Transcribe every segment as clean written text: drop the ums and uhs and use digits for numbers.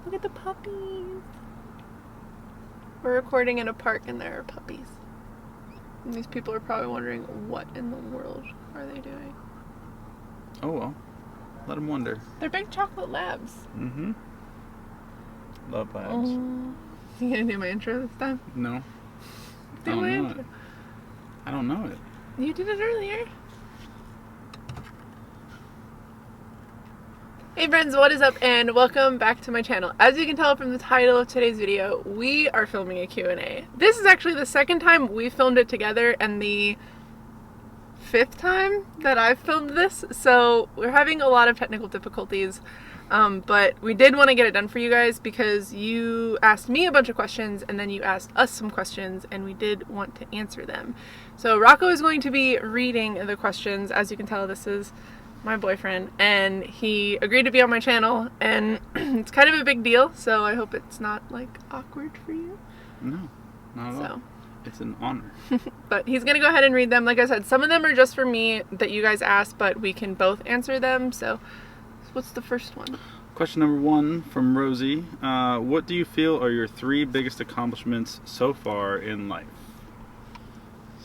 Look at the puppies. We're recording in a park and there are puppies. And these people are probably wondering, what in the world are they doing? Oh well. Let them wonder. They're big chocolate labs. Mm-hmm. Love labs. You gonna do my intro this time? No. Do my intro. I don't know it. You did it earlier. Hey friends, what is up and welcome back to my channel. As you can tell from the title of today's video, we are filming a Q&A. This is actually the second time we filmed it together and the 5th time that I've filmed this, so we're having a lot of technical difficulties, but we did want to get it done for you guys because you asked me a bunch of questions and then you asked us some questions and we did want to answer them. So Rocco is going to be reading the questions. As you can tell, this is my boyfriend and he agreed to be on my channel and it's kind of a big deal, so I hope it's not like awkward for you. No, not at all. It's an honor. But he's gonna go ahead and read them. Like I said, some of them are just for me that you guys asked, but we can both answer them. So what's the first one? Question number 1 from Rosie. What do you feel are your 3 biggest accomplishments so far in life?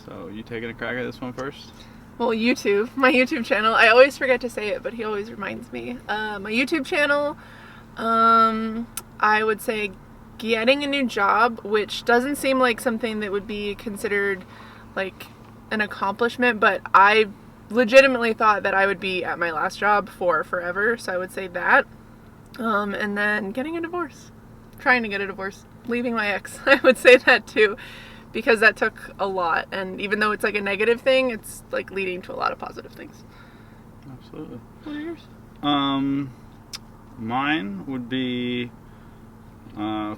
So you taking a crack at this one first? Well, YouTube, my YouTube channel. I always forget to say it, but he always reminds me. My YouTube channel, I would say getting a new job, which doesn't seem like something that would be considered like an accomplishment, but I legitimately thought that I would be at my last job for forever, so I would say that. And then getting a divorce. Trying to get a divorce. Leaving my ex. I would say that too, because that took a lot, and even though it's like a negative thing, it's like leading to a lot of positive things. Absolutely. What are yours? Mine would be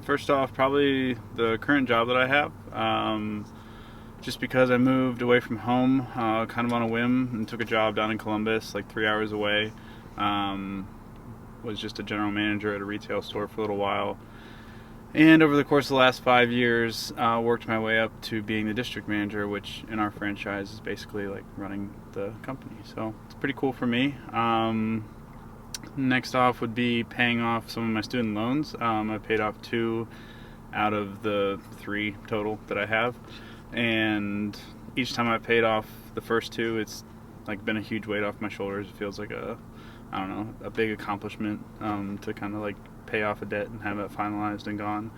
first off probably the current job that I have. Just because I moved away from home kind of on a whim and took a job down in Columbus, like 3 hours away. Was just a general manager at a retail store for a little while. And over the course of the last 5 years, worked my way up to being the district manager, which in our franchise is basically like running the company. So it's pretty cool for me. Next off would be paying off some of my student loans. I paid off 2 out of the 3 total that I have. And each time I paid off the first 2, it's like been a huge weight off my shoulders. It feels like a big accomplishment to kind of like pay off a debt and have it finalized and gone.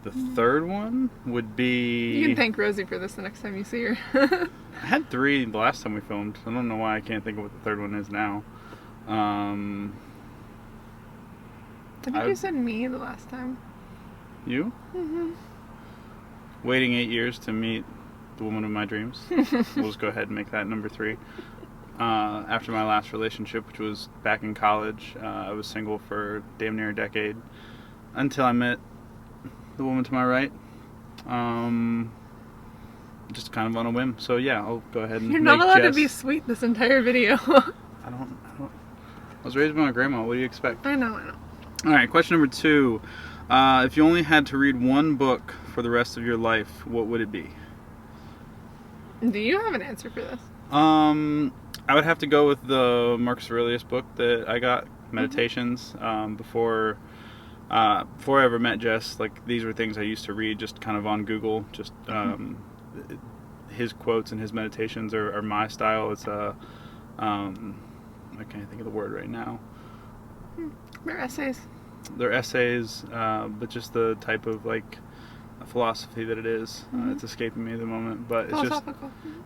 The third one would be... You can thank Rosie for this the next time you see her. I had 3 the last time we filmed. I don't know why I can't think of what the third one is now. I think you said me the last time. You? Mm-hmm. Waiting 8 years to meet the woman of my dreams. We'll just go ahead and make that number 3. After my last relationship, which was back in college, I was single for damn near a decade until I met the woman to my right. Just kind of on a whim. So yeah, I'll go ahead and You're not allowed to be sweet this entire video. I was raised by my grandma. What do you expect? I know. Alright, question number 2. If you only had to read one book for the rest of your life, what would it be? Do you have an answer for this? I would have to go with the Marcus Aurelius book that I got, Meditations. Before I ever met Jess, like these were things I used to read just kind of on Google. Just his quotes and his meditations are my style. It's I can't think of the word right now. They're essays. They're essays, but just the type of like philosophy that it is. It's escaping me at the moment, but it's just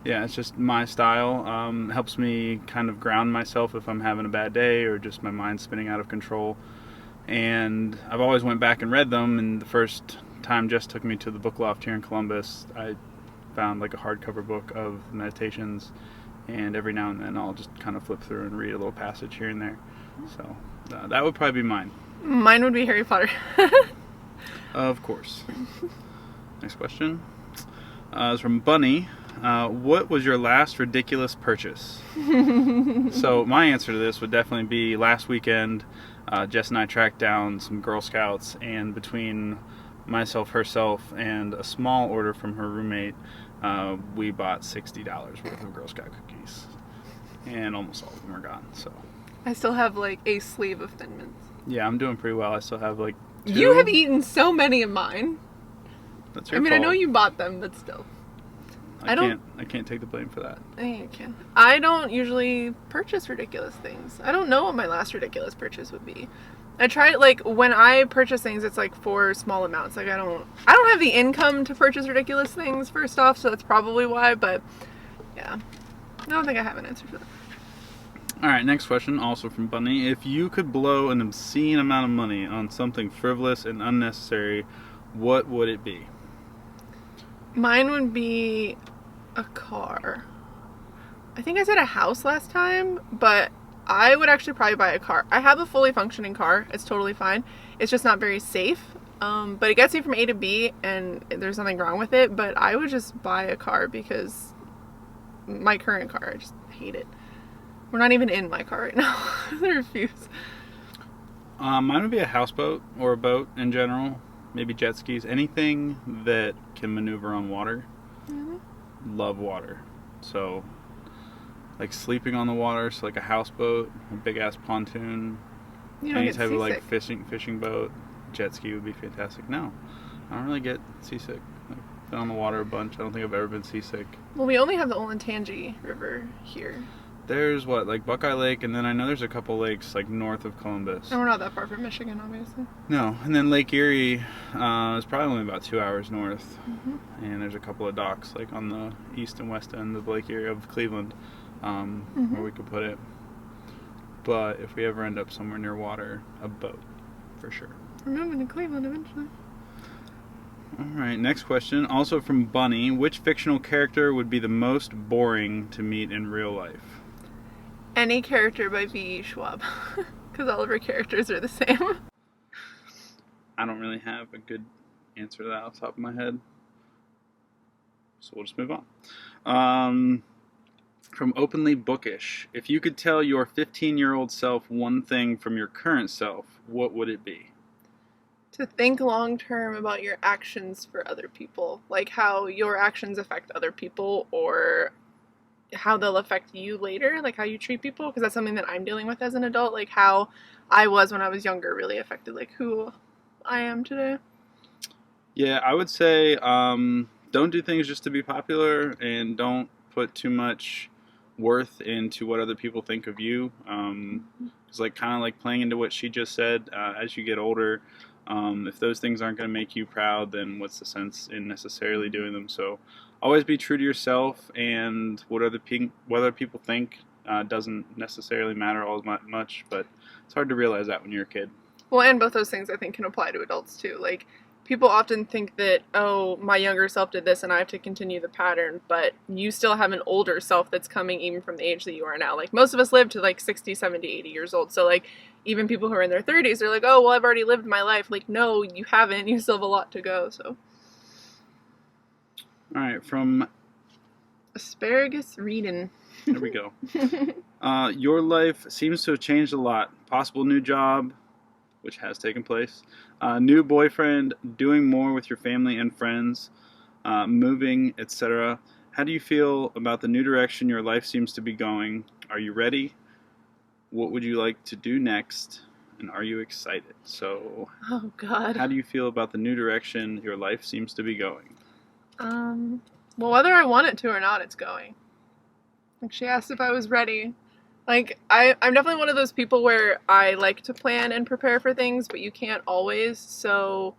it's just my style. Helps me kind of ground myself if I'm having a bad day or just my mind's spinning out of control. And I've always went back and read them, and the first time Jess took me to the book loft here in Columbus, I found like a hardcover book of meditations, and every now and then I'll just kind of flip through and read a little passage here and there. So that would probably be mine. Mine would be Harry Potter. Of course. Next question. It's from Bunny. What was your last ridiculous purchase? So my answer to this would definitely be last weekend. Jess and I tracked down some Girl Scouts, and between myself, herself, and a small order from her roommate, we bought $60 worth of Girl Scout cookies, and almost all of them are gone. So I still have like a sleeve of Thin Mints. Yeah, I'm doing pretty well. I still have like 2. You have eaten so many of mine. That's your fault. I know you bought them, but still. I can't take the blame for that. You can. I don't usually purchase ridiculous things. I don't know what my last ridiculous purchase would be. I try like when I purchase things, it's like for small amounts. Like I don't have the income to purchase ridiculous things first off, so that's probably why. But yeah, I don't think I have an answer for that. All right, next question, also from Bunny. If you could blow an obscene amount of money on something frivolous and unnecessary, what would it be? Mine would be a car. I think I said a house last time, but I would actually probably buy a car. I have a fully functioning car. It's totally fine. It's just not very safe. But it gets me from A to B, and there's nothing wrong with it. But I would just buy a car because my current car, I just hate it. We're not even in my car right now. I refuse. Mine would be a houseboat or a boat in general. Maybe jet skis. Anything that can maneuver on water. Mm-hmm. Love water. So, like sleeping on the water. So like a houseboat, a big ass pontoon, any type of like fishing boat. Jet ski would be fantastic. No, I don't really get seasick. I've been on the water a bunch. I don't think I've ever been seasick. Well, we only have the Olentangy River here. There's like Buckeye Lake, and then I know there's a couple lakes like north of Columbus. And we're not that far from Michigan, obviously. No, and then Lake Erie is probably only about 2 hours north. Mm-hmm. And there's a couple of docks like on the east and west end of Lake Erie of Cleveland where we could put it. But if we ever end up somewhere near water, a boat, for sure. We're moving to Cleveland eventually. All right, next question, also from Bunny. Which fictional character would be the most boring to meet in real life? Any character by V.E. Schwab, because all of her characters are the same. I don't really have a good answer to that off the top of my head, so we'll just move on. From Openly Bookish, if you could tell your 15-year-old self one thing from your current self, what would it be? To think long-term about your actions for other people, like how your actions affect other people, or how they'll affect you later, like how you treat people, because that's something that I'm dealing with as an adult, like how I was when I was younger really affected like who I am today. Yeah, I would say don't do things just to be popular, and don't put too much worth into what other people think of you. It's like kind of like playing into what she just said. As you get older, if those things aren't going to make you proud, then what's the sense in necessarily doing them? So always be true to yourself, and what other people think doesn't necessarily matter all much, but it's hard to realize that when you're a kid. Well, and both those things I think can apply to adults too. Like, people often think that, oh, my younger self did this and I have to continue the pattern, but you still have an older self that's coming even from the age that you are now. Like, most of us live to like 60, 70, 80 years old. So like, even people who are in their 30s, they're like, oh, well, I've already lived my life. Like, no, you haven't. You still have a lot to go, so. All right, from Asparagus Reading. There we go. Your life seems to have changed a lot. Possible new job, which has taken place. New boyfriend, doing more with your family and friends, moving, etc. How do you feel about the new direction your life seems to be going? Are you ready? What would you like to do next? And are you excited? So, oh God, how do you feel about the new direction your life seems to be going? Well, whether I want it to or not, it's going. Like, she asked if I was ready. Like, I'm definitely one of those people where I like to plan and prepare for things, but you can't always. So,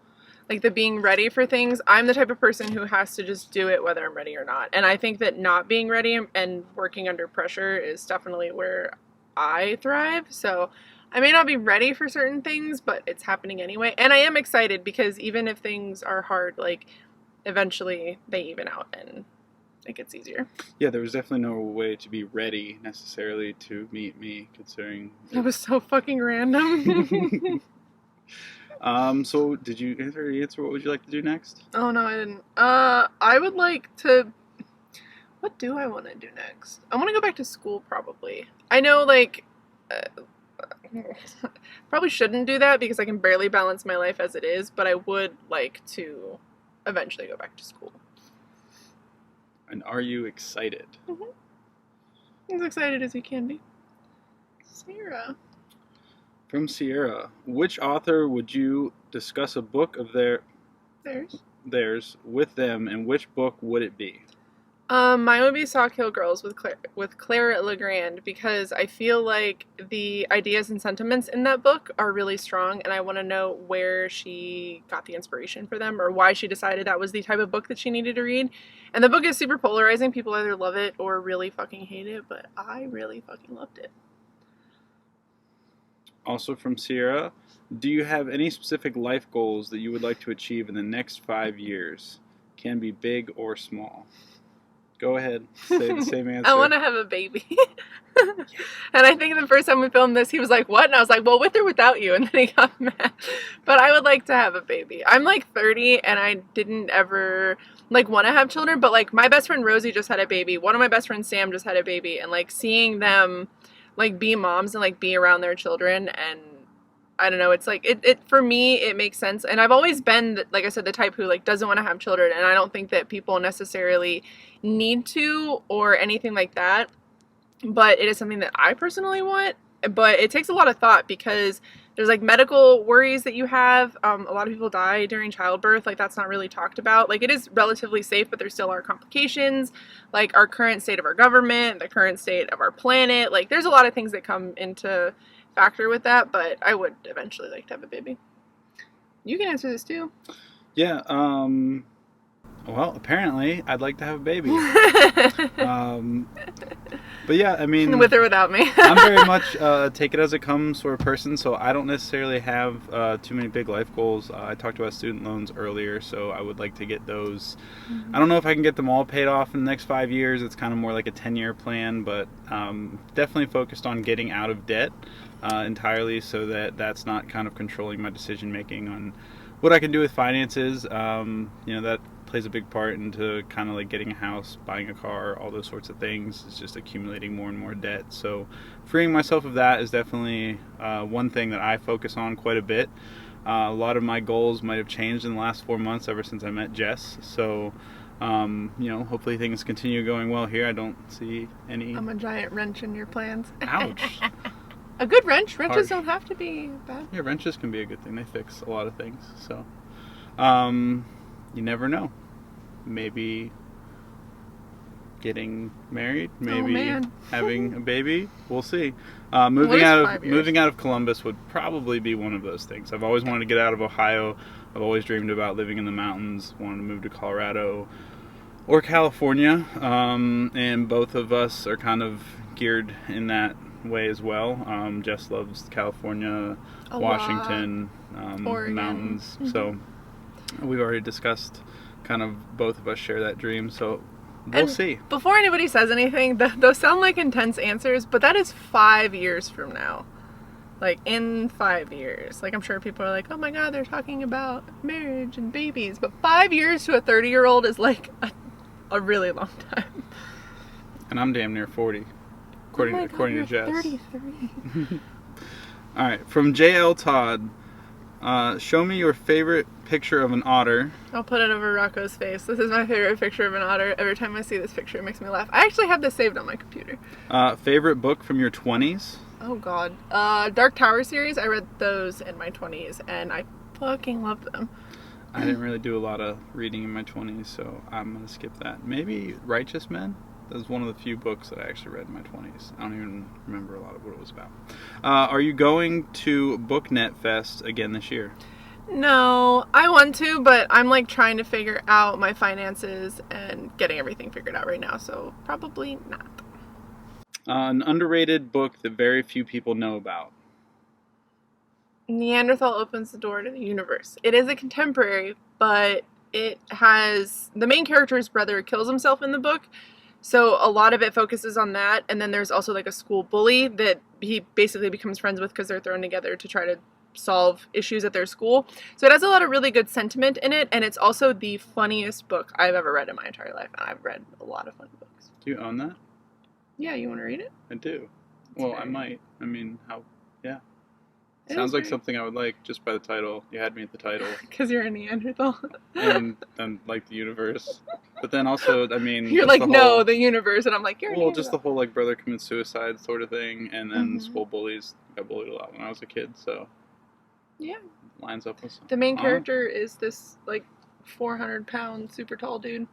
like, the being ready for things, I'm the type of person who has to just do it whether I'm ready or not. And I think that not being ready and working under pressure is definitely where I thrive. So, I may not be ready for certain things, but it's happening anyway. And I am excited because even if things are hard, like, eventually they even out and it gets easier. Yeah, there was definitely no way to be ready necessarily to meet me, considering it was so fucking random. So did you answer what would you like to do next? Oh no, I didn't. I would like to, what do I want to do next? I want to go back to school probably. I know, like, probably shouldn't do that because I can barely balance my life as it is, but I would like to eventually go back to school. And are you excited? Mm-hmm. As excited as you can be. Sarah. From Sierra, which author would you discuss a book of theirs with them, and which book would it be? Mine would be Saw Kill Girls with Claire Legrand, because I feel like the ideas and sentiments in that book are really strong, and I want to know where she got the inspiration for them, or why she decided that was the type of book that she needed to read. And the book is super polarizing. People either love it or really fucking hate it, but I really fucking loved it. Also from Sierra, do you have any specific life goals that you would like to achieve in the next 5 years? Can be big or small. Go ahead, say the same answer. I want to have a baby. And I think the first time we filmed this, he was like, what? And I was like, well, with or without you. And then he got mad. But I would like to have a baby. I'm like 30 and I didn't ever like want to have children, but like my best friend Rosie just had a baby. One of my best friends Sam just had a baby, and like seeing them like be moms and like be around their children, and I don't know, it's like it for me it makes sense. And I've always been, like I said, the type who like doesn't want to have children, and I don't think that people necessarily need to or anything like that, but it is something that I personally want. But it takes a lot of thought, because there's like medical worries that you have. A lot of people die during childbirth. Like that's not really talked about. Like it is relatively safe, but there still are complications. Like our current state of our government, the current state of our planet. Like there's a lot of things that come into factor with that, but I would eventually like to have a baby. You can answer this too. Yeah, well, apparently I'd like to have a baby. But yeah, I mean, with or without me. I'm very much take it as it comes sort of person, so I don't necessarily have too many big life goals. I talked about student loans earlier, so I would like to get those. Mm-hmm. I don't know if I can get them all paid off in the next 5 years. It's kind of more like a 10-year plan, but definitely focused on getting out of debt entirely, so that that's not kind of controlling my decision making on what I can do with finances. That plays a big part into kind of like getting a house, buying a car, all those sorts of things. It's just accumulating more and more debt. So freeing myself of that is definitely one thing that I focus on quite a bit. A lot of my goals might have changed in the last 4 months ever since I met Jess. So, hopefully things continue going well here. I don't see any... I'm a giant wrench in your plans. Ouch. A good wrench. Wrenches don't have to be bad. Yeah, wrenches can be a good thing. They fix a lot of things. So, you never know. Maybe getting married, maybe having a baby. We'll see. Moving out of Columbus would probably be one of those things. I've always wanted to get out of Ohio. I've always dreamed about living in the mountains. Wanted to move to Colorado or California, and both of us are kind of geared in that way as well. Jess loves California, Washington, mountains. Mm-hmm. So we've already discussed kind of both of us share that dream, so we'll see. Before anybody says anything, those sound like intense answers, but that is 5 years from now. Like in 5 years. Like I'm sure people are like, oh my god, they're talking about marriage and babies, but 5 years to a 30-year-old is like a really long time. And I'm damn near 40, according to Jess. 33. All right, from JL Todd. Show me your favorite picture of an otter. I'll put it over Rocco's face. This is my favorite picture of an otter. Every time I see this picture, it makes me laugh. I actually have this saved on my computer. Favorite book from your 20s? Oh, God. Dark Tower series. I read those in my 20s, and I fucking loved them. I didn't really do a lot of reading in my 20s, so I'm going to skip that. Maybe Righteous Men? That was one of the few books that I actually read in my 20s. I don't even remember a lot of what it was about. Are you going to BookNet Fest again this year? No, I want to, but I'm like trying to figure out my finances and getting everything figured out right now, so probably not. An underrated book that very few people know about. Neanderthal Opens the Door to the Universe. It is a contemporary, but it has... The main character's brother kills himself in the book, so a lot of it focuses on that, and then there's also like a school bully that he basically becomes friends with because they're thrown together to try to solve issues at their school. So it has a lot of really good sentiment in it, and it's also the funniest book I've ever read in my entire life, and I've read a lot of funny books. Do you own that? Yeah, you want to read it? I do. Well, I might. I mean, how... Yeah. Sounds like something I would like just by the title. You had me at the title. Because you're a Neanderthal. And like the universe. But then also, I mean... You're like, no, the universe. And I'm like, you're a Neanderthal. Well, just the whole, like, brother commits suicide sort of thing. And then school bullies. I got bullied a lot when I was a kid, so... Yeah. Lines up with something. The main character is this, like, 400-pound, super tall dude.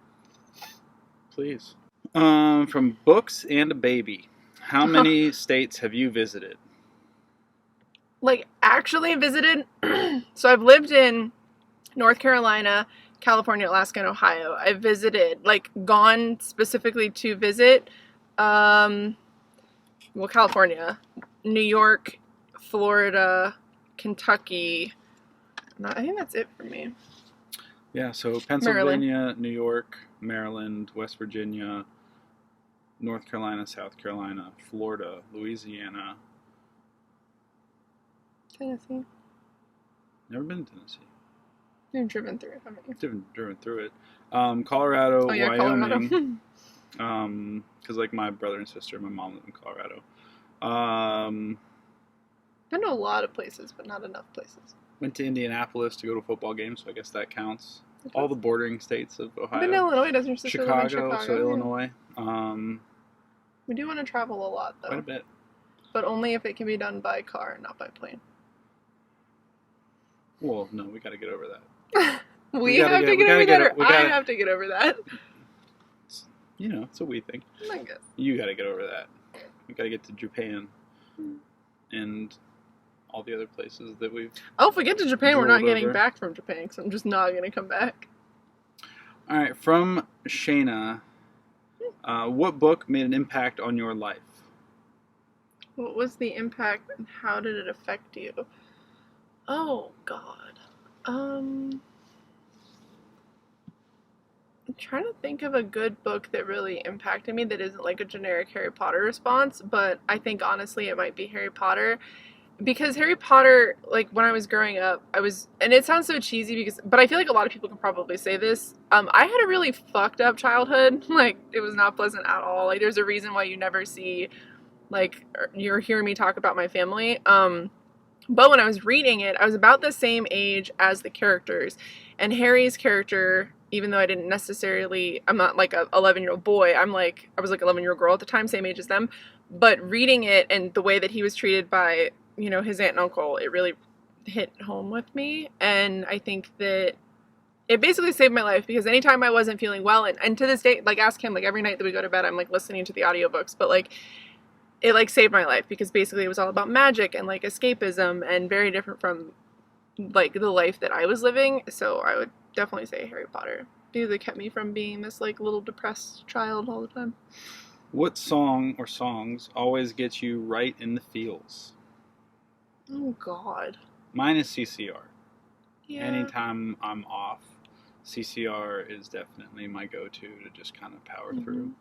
Please. From books and a baby. How many states have you visited? Like, actually visited? So I've lived in North Carolina, California, Alaska, and Ohio. I've visited, like, gone specifically to visit, well, California, New York, Florida, Kentucky. I think that's it for me. Yeah, so Pennsylvania, Maryland. New York, Maryland, West Virginia, North Carolina, South Carolina, Florida, Louisiana. Tennessee. Never been to Tennessee. You've driven through it, haven't you? Driven through it. Colorado, Wyoming. Colorado. Because like my brother and sister, my mom live in Colorado. Been to a lot of places, but not enough places. Went to Indianapolis to go to a football game, so I guess that counts. All the bordering states of Ohio. I've been to Illinois, doesn't your sister live in Chicago? So Illinois. We do want to travel a lot, though. Quite a bit. But only if it can be done by car and not by plane. Well, no, we got to get over that. we have to get over that, or I have to get over that? You know, it's a we thing. I guess. You got to get over that. We got to get to Japan. And all the other places that we've... Oh, if we get to Japan, we're not getting back from Japan, because I'm just not going to come back. All right, from Shayna, what book made an impact on your life? What was the impact, and how did it affect you? Oh, God. I'm trying to think of a good book that really impacted me that isn't like a generic Harry Potter response, but I think honestly it might be Harry Potter. Because Harry Potter, like, when I was growing up, and it sounds so cheesy, but I feel like a lot of people can probably say this, I had a really fucked up childhood. Like, it was not pleasant at all. Like, there's a reason why you never see, like, you're hearing me talk about my family. But when I was reading it, I was about the same age as the characters. And Harry's character, even though I didn't necessarily, I'm not like a 11-year-old boy, I was like 11-year-old girl at the time, same age as them. But reading it and the way that he was treated by, you know, his aunt and uncle, it really hit home with me. And I think that it basically saved my life, because anytime I wasn't feeling well, and to this day, like, ask him, like, every night that we go to bed, I'm like listening to the audiobooks, but like, it like saved my life, because basically it was all about magic and like escapism, and very different from like the life that I was living. So I would definitely say Harry Potter, because it kept me from being this like little depressed child all the time. What song or songs always get you right in the feels? Oh, God. Mine is CCR. Yeah. Anytime I'm off, CCR is definitely my go-to to just kind of power through.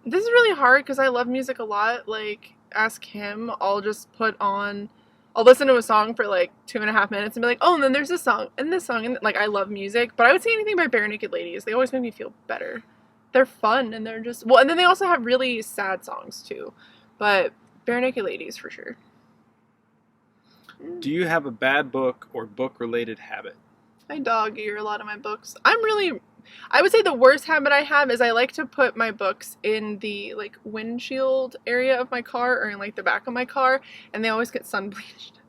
This is really hard because I love music a lot. Like, ask him, I'll listen to a song for like 2.5 minutes and be like, oh, and then there's this song, and like, I love music. But I would say anything by Bare Naked Ladies. They always make me feel better. They're fun, and they're just, well, and then they also have really sad songs too. But Bare Naked Ladies for sure. Do you have a bad book or book-related habit? I dog ear a lot of my books. I would say the worst habit I have is I like to put my books in the like windshield area of my car, or in like the back of my car, and they always get sun bleached.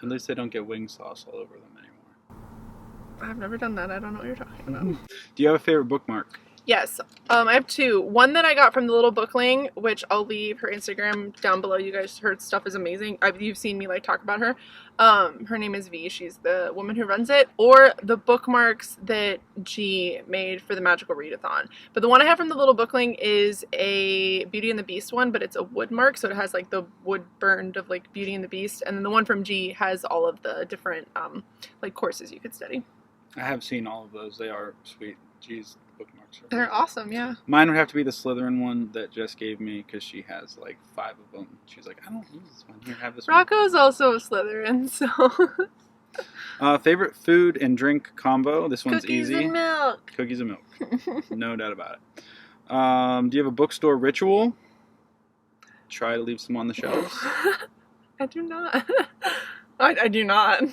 At least they don't get wing sauce all over them anymore. I've never done that. I don't know what you're talking about. Do you have a favorite bookmark? Yes. I have two. One that I got from the Little Bookling, which I'll leave her Instagram down below. You guys, her stuff is amazing. You've seen me like talk about her. Her name is V. She's the woman who runs it. Or the bookmarks that G made for the Magical Readathon. But the one I have from the Little Bookling is a Beauty and the Beast one, but it's a wood mark, so it has like the wood burned of like Beauty and the Beast. And then the one from G has all of the different like courses you could study. I have seen all of those. They are sweet. G's bookmarks are They're awesome, yeah. Mine would have to be the Slytherin one that Jess gave me, because she has like 5 of them. She's like, I don't use this one. Here, have this one. Rocco's also a Slytherin, so. Favorite food and drink combo. This one's Cookies easy. And milk. Cookies and milk. No doubt about it. Do you have a bookstore ritual? Try to leave some on the shelves. I do not. I do not.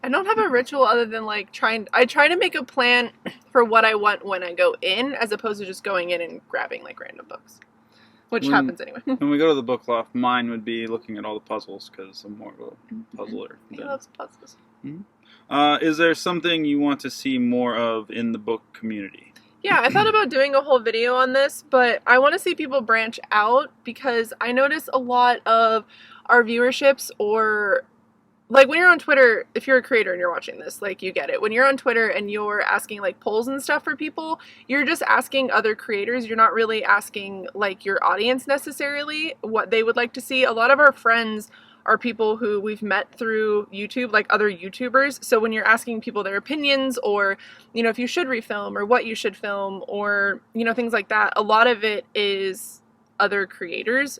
I don't have a ritual other than like I try to make a plan for what I want when I go in, as opposed to just going in and grabbing like random books, which happens anyway. When we go to the book loft, mine would be looking at all the puzzles because I'm more of a puzzler. He loves puzzles. Mm-hmm. Is there something you want to see more of in the book community? Yeah, I thought about doing a whole video on this, but I want to see people branch out because I notice a lot of our viewerships, or like when you're on Twitter, if you're a creator and you're watching this, like you get it. When you're on Twitter and you're asking like polls and stuff for people, you're just asking other creators. You're not really asking like your audience necessarily what they would like to see. A lot of our friends are people who we've met through YouTube, like other YouTubers. So when you're asking people their opinions, or, you know, if you should refilm or what you should film, or, you know, things like that, a lot of it is other creators.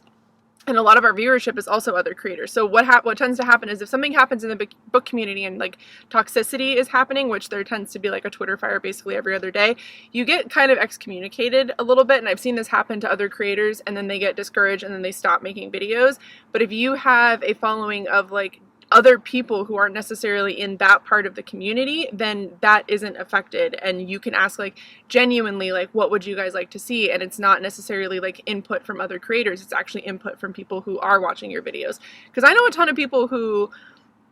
And a lot of our viewership is also other creators. So what tends to happen is if something happens in the book community and like toxicity is happening, which there tends to be like a Twitter fire basically every other day, you get kind of excommunicated a little bit. And I've seen this happen to other creators, and then they get discouraged and then they stop making videos. But if you have a following of like other people who aren't necessarily in that part of the community, then that isn't affected, and you can ask like genuinely like, what would you guys like to see? And it's not necessarily like input from other creators, it's actually input from people who are watching your videos. Because I know a ton of people who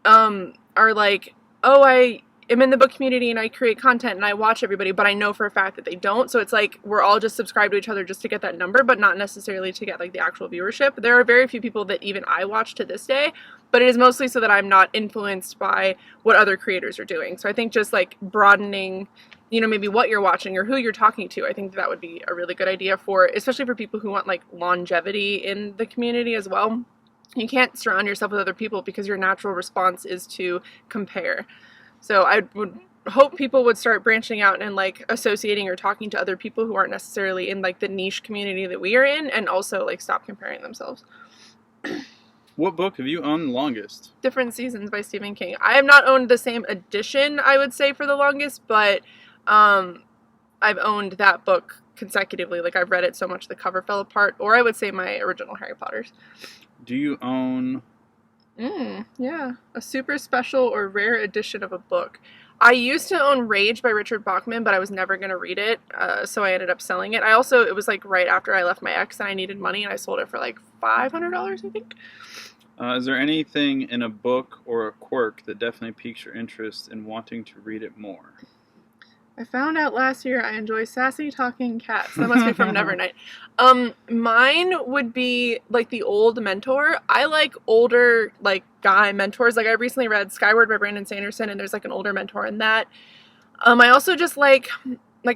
are like, oh, I am in the book community and I create content and I watch everybody, but I know for a fact that they don't. So it's like we're all just subscribed to each other just to get that number, but not necessarily to get like the actual viewership. There are very few people that even I watch to this day, but it is mostly so that I'm not influenced by what other creators are doing. So I think just like broadening, you know, maybe what you're watching or who you're talking to, I think that would be a really good idea for, especially for people who want like longevity in the community as well. You can't surround yourself with other people because your natural response is to compare. So I would hope people would start branching out and like associating or talking to other people who aren't necessarily in like the niche community that we are in, and also like stop comparing themselves. What book have you owned the longest? Different Seasons by Stephen King. I have not owned the same edition, I would say, for the longest, but I've owned that book consecutively. Like I've read it so much the cover fell apart, or I would say my original Harry Potters. Do you own... Yeah, a super special or rare edition of a book. I used to own Rage by Richard Bachman, but I was never going to read it, so I ended up selling it. It was like right after I left my ex and I needed money, and I sold it for like $500, I think. Is there anything in a book or a quirk that definitely piques your interest in wanting to read it more? I found out last year I enjoy sassy talking cats. That must be from Nevernight. Mine would be like the old mentor. I like older like guy mentors. Like I recently read Skyward by Brandon Sanderson, and there's like an older mentor in that. I also just like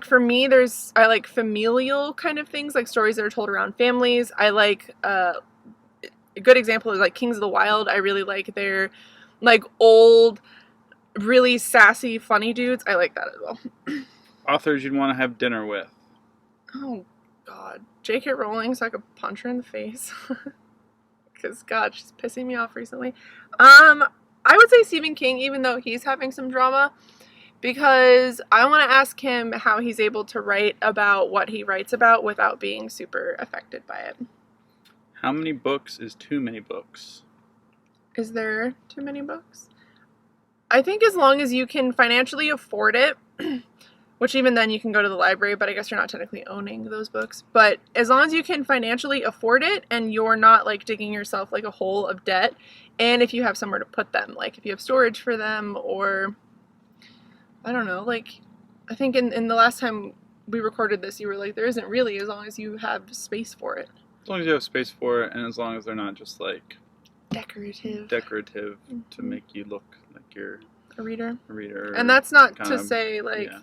for me, I like familial kind of things, like stories that are told around families. I like a good example is like Kings of the Wild. I really like their like old, really sassy, funny dudes. I like that as well. Authors you'd want to have dinner with? Oh, God. J.K. Rowling, so I could punch her in the face. Because, God, she's pissing me off recently. I would say Stephen King, even though he's having some drama, because I want to ask him how he's able to write about what he writes about without being super affected by it. How many books is too many books? Is there too many books? I think as long as you can financially afford it, which even then you can go to the library, but I guess you're not technically owning those books. But as long as you can financially afford it and you're not like digging yourself like a hole of debt, and if you have somewhere to put them, like if you have storage for them, or I don't know, like I think in the last time we recorded this, you were like, there isn't really, as long as you have space for it. As long as you have space for it, and as long as they're not just like decorative to make you look like you're a reader. And that's not to say like, yeah.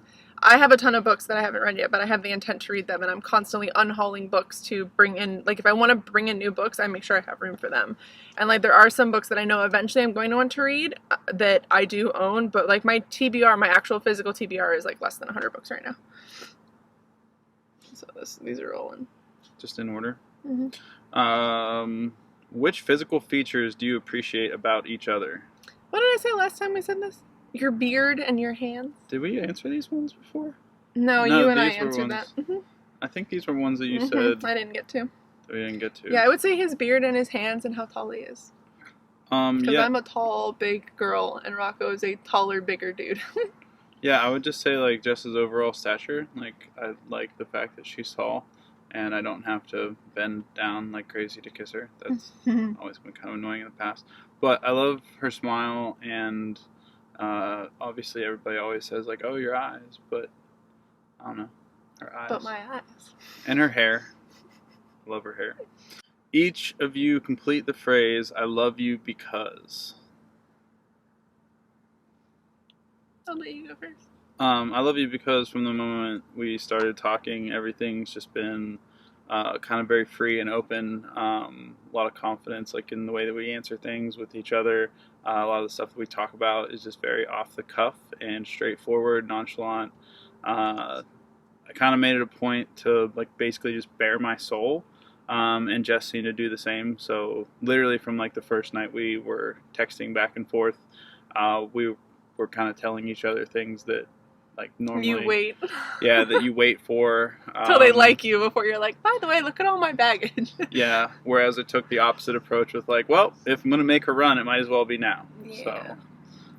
I have a ton of books that I haven't read yet, but I have the intent to read them, and I'm constantly unhauling books to bring in, like if I want to bring in new books, I make sure I have room for them. And like there are some books that I know eventually I'm going to want to read that I do own, but like my TBR, my actual physical TBR is like less than 100 books right now. So these are all in. Just in order? Mm-hmm. Which physical features do you appreciate about each other? What did I say last time we said this? Your beard and your hands. Did we answer these ones before? No, you and I answered that. Mm-hmm. I think these were ones that you said. I didn't get to. We didn't get to. Yeah, I would say his beard and his hands and how tall he is. Because Yeah. I'm a tall, big girl, and Rocco is a taller, bigger dude. Yeah, I would just say like Jess's overall stature. Like I like the fact that she's tall, and I don't have to bend down like crazy to kiss her. That's always been kind of annoying in the past. But I love her smile, and obviously everybody always says like, "Oh, your eyes," but I don't know, her eyes. But my eyes. And her hair. Love her hair. Each of you complete the phrase, "I love you because." I'll let you go first. I love you because from the moment we started talking, everything's just been kind of very free and open. A lot of confidence, like in the way that we answer things with each other. A lot of the stuff that we talk about is just very off the cuff and straightforward, nonchalant. I kind of made it a point to like basically just bare my soul, and Jess seemed to do the same. So literally from like the first night we were texting back and forth, we were kind of telling each other things that like normally You wait. Yeah, that you wait for Till they like you before you're like, by the way, look at all my baggage. Yeah, whereas I took the opposite approach with like, well, if I'm gonna make her run, it might as well be now. Yeah. So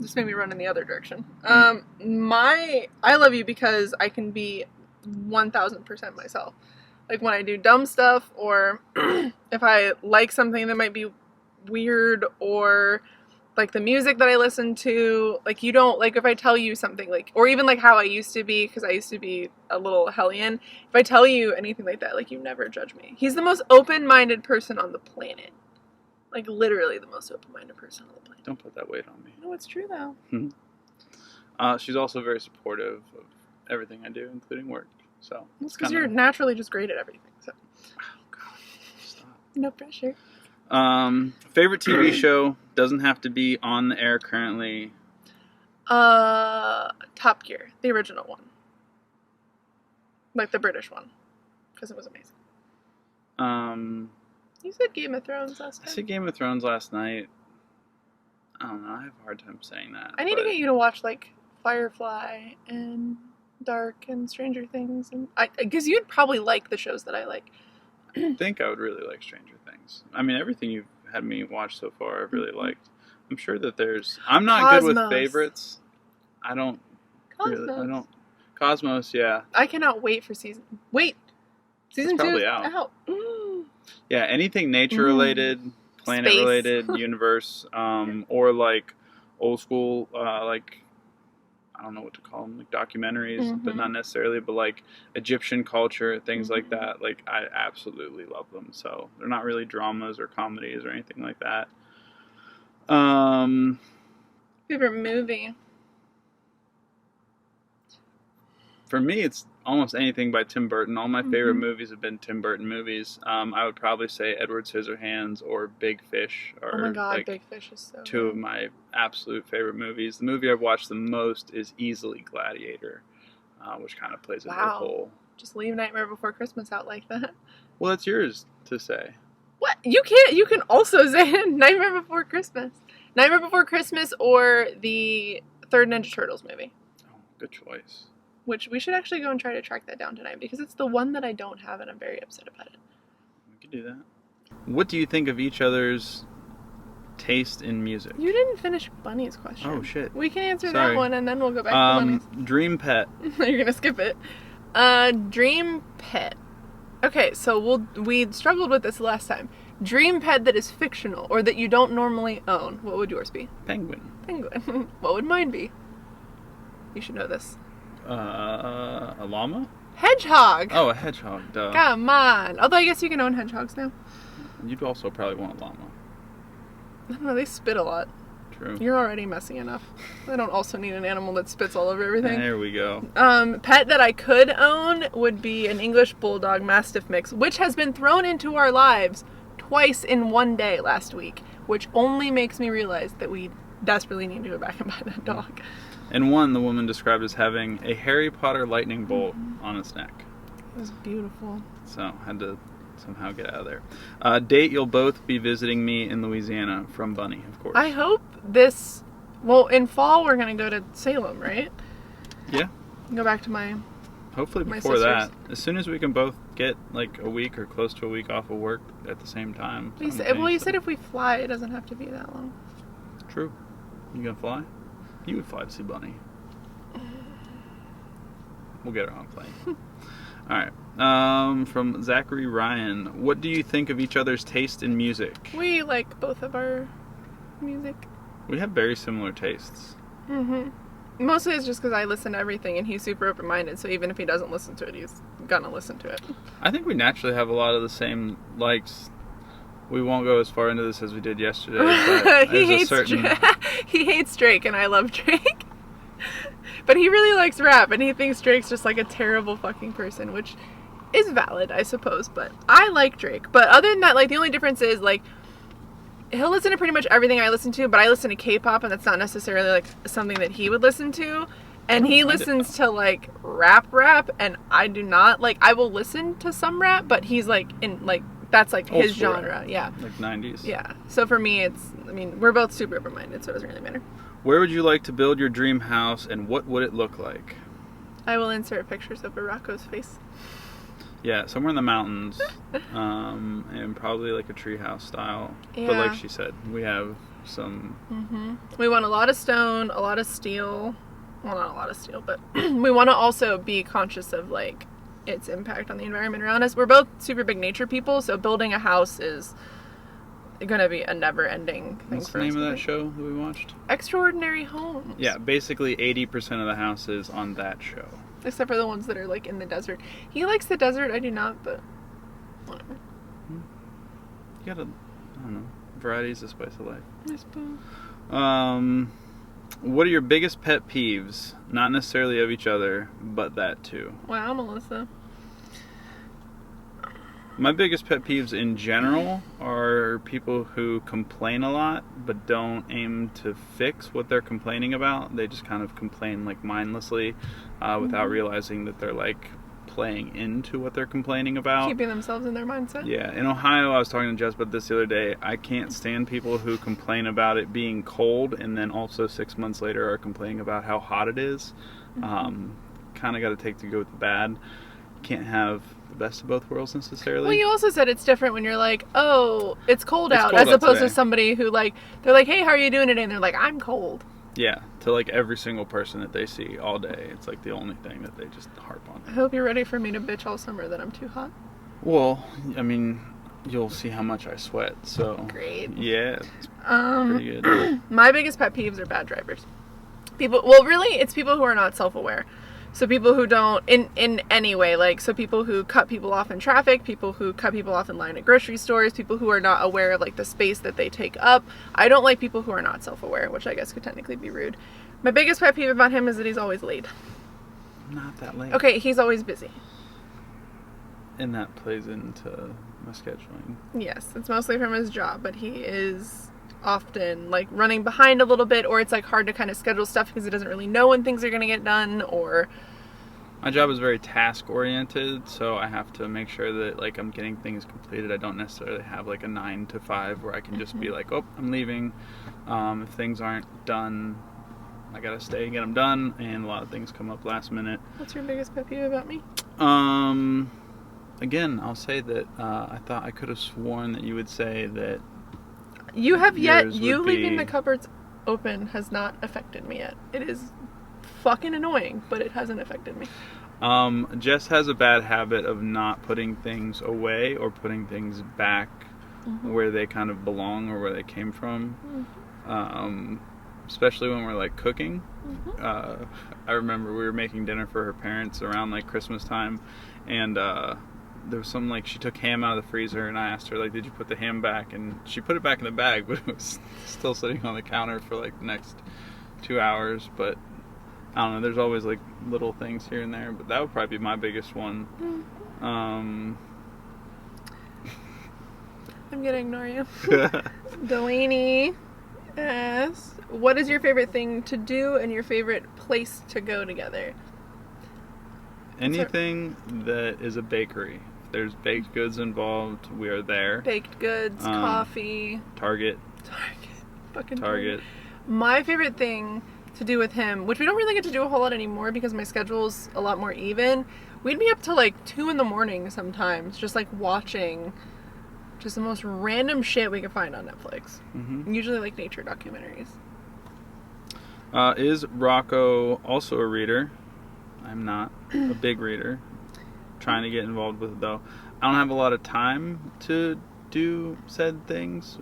Just made me run in the other direction. I love you because I can be 1000% myself. Like when I do dumb stuff, or if I like something that might be weird, or like the music that I listen to, like you don't, like if I tell you something, like, or even like how I used to be, because I used to be a little hellion, if I tell you anything like that, like you never judge me. He's the most open-minded person on the planet. Like literally the most open-minded person on the planet. don't put that weight on me. No, it's true though. She's also very supportive of everything I do, including work. So It's because you're naturally just great at everything. So Oh God, stop. no pressure. Favorite TV show doesn't have to be on the air currently. Top Gear, the original one, like the British one, because it was amazing. You said Game of Thrones last I time. said Game of Thrones last night. I don't know. I have a hard time saying that. I need to get you to watch like Firefly and Dark and Stranger Things, and because you'd probably like the shows that I like. I think I would really like Stranger Things. I mean, everything you've had me watch so far, I've really liked. I'm sure that there's. I'm not good with favorites. I don't. Cosmos. Really, I don't. Cosmos, yeah. I cannot wait for season. Season 2 is out. Yeah, anything nature related, planet Space. related, universe, or like old school, like I don't know what to call them, like documentaries, but not necessarily, but like Egyptian culture, things like that. Like I absolutely love them. So they're not really dramas or comedies or anything like that. Favorite movie? For me, it's almost anything by Tim Burton. All my favorite movies have been Tim Burton movies. I would probably say Edward Scissorhands or Big Fish are Oh my god, like Big Fish is so two of my absolute favorite movies. The movie I've watched the most is easily Gladiator, which kind of plays into the whole. Just leave Nightmare Before Christmas out like that. Well, that's yours to say. What? You can't. You can also say Nightmare Before Christmas. Nightmare Before Christmas or the third Ninja Turtles movie. Oh, good choice. Which we should actually go and try to track that down tonight, because it's the one that I don't have and I'm very upset about it. We could do that. What do you think of each other's taste in music? You didn't finish Bunny's question. Oh, shit. We can answer Sorry. that one and then we'll go back to Bunny's. Dream pet. You're going to skip it. Dream pet. Okay, so we struggled with this last time. Dream pet that is fictional or that you don't normally own. What would yours be? Penguin. Penguin. What would mine be? You should know this. A llama? Hedgehog. Oh, a hedgehog, duh. Come on. Although I guess you can own hedgehogs now. You'd also probably want a llama. I don't know, they spit a lot. True. You're already messy enough. I don't also need an animal that spits all over everything. There we go. Pet that I could own would be an English Bulldog Mastiff mix, which has been thrown into our lives twice in one day last week, which only makes me realize that we desperately need to go back and buy that dog. And one, the woman described as having a Harry Potter lightning bolt on its neck. It was beautiful. So, had to somehow get out of there. Date, you'll both be visiting me in Louisiana, from Bunny, of course. I hope this... Well, in fall we're going to go to Salem, right? Yeah. Go back to my Hopefully before that. As soon as we can both get like a week or close to a week off of work at the same time. Well, you said if we fly, it doesn't have to be that long. True. You gonna fly? You would fly to see Bunny. We'll get her on a plane. Alright. From Zachary Ryan. What do you think of each other's taste in music? We like both of our music. We have very similar tastes. Mm-hmm. Mostly it's just because I listen to everything and he's super open-minded, so even if he doesn't listen to it, he's gonna listen to it. I think we naturally have a lot of the same likes. We won't go as far into this as we did yesterday, but he hates Drake and I love Drake. But he really likes rap and he thinks Drake's just like a terrible fucking person, which is valid, I suppose, but I like Drake. But other than that, like, the only difference is, like, he'll listen to pretty much everything I listen to, but I listen to K-pop, and that's not necessarily, like, something that he would listen to. And he listens to, like, rap, and I do not. Like, I will listen to some rap, but he's, like, in, like, that's, like, his genre. Rap. Yeah. Like 90s. Yeah. So for me, we're both super open-minded, so it doesn't really matter. Where would you like to build your dream house, and what would it look like? I will insert pictures of Rocco's face. Yeah, somewhere in the mountains, and probably like a treehouse style. Yeah. But like she said, we have some... Mm-hmm. We want a lot of stone, a lot of steel. Well, not a lot of steel, but we want to also be conscious of, like, its impact on the environment around us. We're both super big nature people, so building a house is going to be a never-ending thing. What's the name of that show that we watched? Extraordinary Homes. Yeah, basically 80% of the houses on that show. Except for the ones that are, like, in the desert. He likes the desert, I do not, but whatever. You gotta, I don't know, variety is the spice of life. I suppose. What are your biggest pet peeves? Not necessarily of each other, but that too. Wow, Melissa. My biggest pet peeves in general are people who complain a lot but don't aim to fix what they're complaining about. They just kind of complain, like, mindlessly without realizing that they're, like, playing into what they're complaining about. Keeping themselves in their mindset. Yeah. In Ohio, I was talking to Jess about this the other day. I can't stand people who complain about it being cold and then also 6 months later are complaining about how hot it is. Kind of got to take the good with the bad. Can't have the best of both worlds necessarily. Well, you also said it's different when you're like, oh, it's cold out, as opposed to somebody who, like, they're like, hey, how are you doing today? And they're like, I'm cold. Yeah, to, like, every single person that they see all day, it's like the only thing that they just harp on. I hope you're ready for me to bitch all summer that I'm too hot. Well, I mean, you'll see how much I sweat, so. Great. Yeah, it's pretty good. My biggest pet peeves are bad drivers. It's people who are not self-aware. So people who don't, in any way, like, so people who cut people off in traffic, people who cut people off in line at grocery stores, people who are not aware of, like, the space that they take up. I don't like people who are not self-aware, which I guess could technically be rude. My biggest pet peeve about him is that he's always late. Not that late. Okay, he's always busy. And that plays into my scheduling. Yes, it's mostly from his job, but he is often, like, running behind a little bit, or it's, like, hard to kind of schedule stuff because he doesn't really know when things are going to get done, or... My job is very task oriented, so I have to make sure that, like, I'm getting things completed. I don't necessarily have, like, a 9 to 5 where I can just be like, oh, I'm leaving. If things aren't done, I gotta stay and get them done, and a lot of things come up last minute. What's your biggest pet peeve about me? Again, I'll say that I thought I could have sworn that you would say that you leaving the cupboards open has not affected me yet. It is fucking annoying, but it hasn't affected me. Jess has a bad habit of not putting things away or putting things back where they kind of belong or where they came from. Especially when we're, like, cooking. I remember we were making dinner for her parents around, like, Christmas time, and there was some, like, she took ham out of the freezer, and I asked her, like, did you put the ham back? And she put it back in the bag, but it was still sitting on the counter for, like, the next 2 hours. But I don't know, there's always, like, little things here and there, but that would probably be my biggest one. I'm gonna ignore you. Delaney asks, what is your favorite thing to do and your favorite place to go together? Anything that is a bakery. If there's baked goods involved, we are there. Baked goods, coffee. Target. Fucking Target. My favorite thing to do with him, which we don't really get to do a whole lot anymore because my schedule's a lot more even. We'd be up till like 2 in the morning sometimes, just like watching just the most random shit we could find on Netflix. Usually like nature documentaries. Is Rocco also a reader? I'm not a big reader. Trying to get involved with it though. I don't have a lot of time to do said things.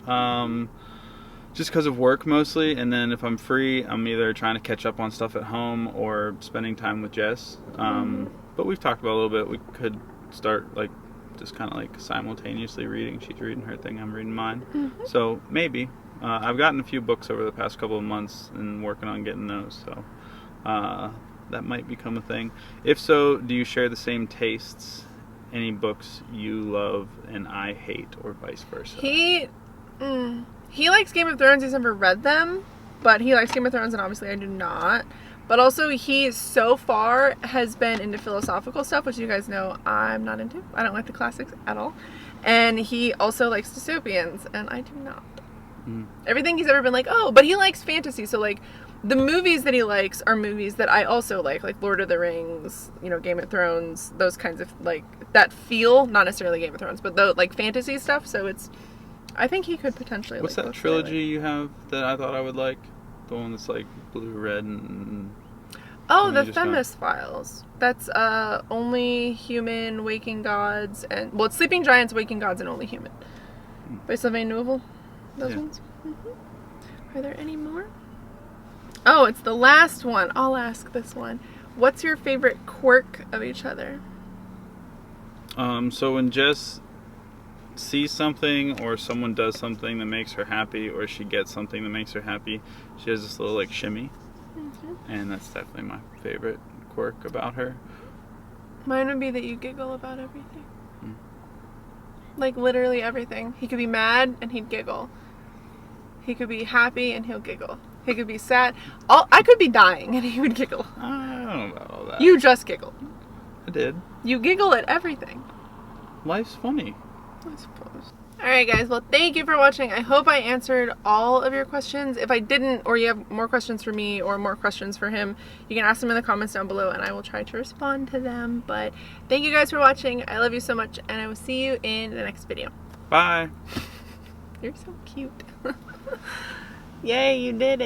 Just because of work mostly, and then if I'm free, I'm either trying to catch up on stuff at home or spending time with Jess. But we've talked about a little bit. We could start like just kind of like simultaneously reading. She's reading her thing, I'm reading mine. So maybe. I've gotten a few books over the past couple of months and working on getting those. So that might become a thing. If so, do you share the same tastes? Any books you love and I hate, or vice versa? He likes Game of Thrones. He's never read them, but he likes Game of Thrones, and obviously I do not. But also, he so far has been into philosophical stuff, which you guys know I'm not into. I don't like the classics at all. And he also likes dystopians, and I do not. Everything he's ever been like, oh, but he likes fantasy. So, like, the movies that he likes are movies that I also like Lord of the Rings, you know, Game of Thrones, those kinds of, like, that feel, not necessarily Game of Thrones, but the, like, fantasy stuff. So it's, I think he could potentially What's like that trilogy you have that I thought I would like? The one that's like blue, red, and... Oh, the Themis Files. That's Only Human, Waking Gods, and... Well, it's Sleeping Giants, Waking Gods, and Only Human. By Sylvain Neuvel. Those ones. Are there any more? Oh, it's the last one. I'll ask this one. What's your favorite quirk of each other? So when Jess sees something or someone does something that makes her happy, or she gets something that makes her happy, she has this little like shimmy. And that's definitely my favorite quirk about her. Mine would be that you giggle about everything. Like literally everything. He could be mad and he'd giggle. He could be happy and he'll giggle. He could be sad. I could be dying and he would giggle. I don't know about all that. You just giggle. I did. You giggle at everything. Life's funny. I suppose. Alright guys, well thank you for watching. I hope I answered all of your questions. If I didn't, or you have more questions for me or more questions for him, you can ask them in the comments down below and I will try to respond to them. But thank you guys for watching. I love you so much and I will see you in the next video. Bye. You're so cute. Yay, you did it.